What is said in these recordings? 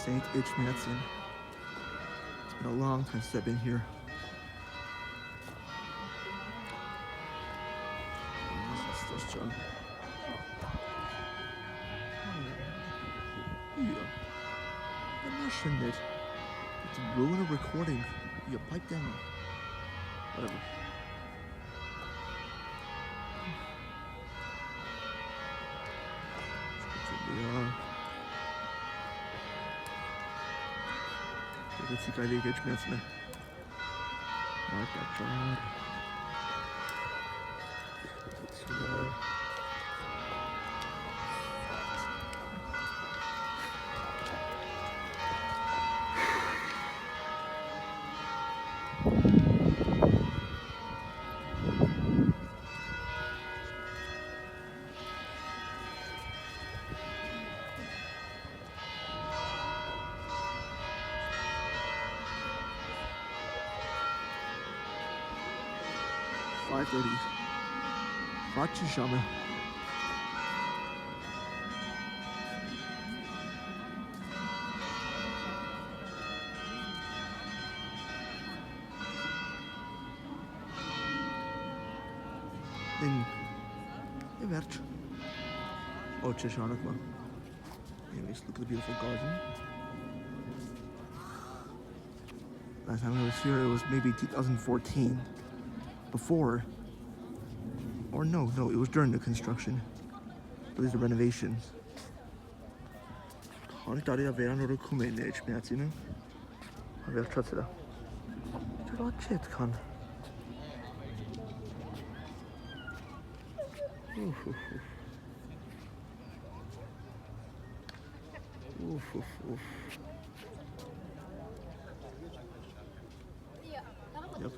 Saint Echmiadzin. It's been a long time since I've been here. Was ist das schon? Hier. Wunderschön nett. It's ruin a recording. You pipe down. Whatever. Jetzt die geile Geldschmerzen. My God. Watch Jammer. Je werkt. Oh, Cheshire. Anyways, look at the beautiful garden. Last time I was here, it was maybe 2014. Before. Or no, it was during the construction. But these are renovations. Har ikke det vært når du kommer inn i Echmiadzin? Har vi hatt det? Jeg tror det er kan. Yep.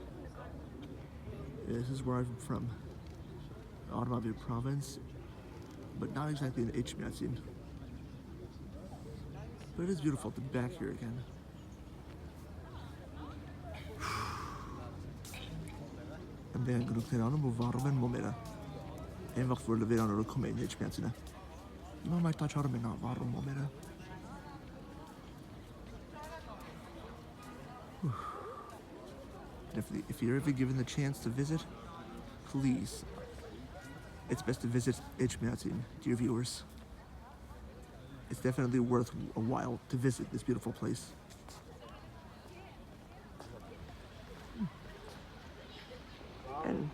This is where I'm from. Automobile province, but not exactly in Echmiadzin. But it is beautiful to be back here again. En ben genoeg aan om warm en momenten. En wacht voor de weer aan de komen in Echmiadzin. Maar mij touch aan mijn warm momenten. If you're ever given the chance to visit, please. It's best to visit Echmiadzin, dear viewers. It's definitely worth a while to visit this beautiful place. And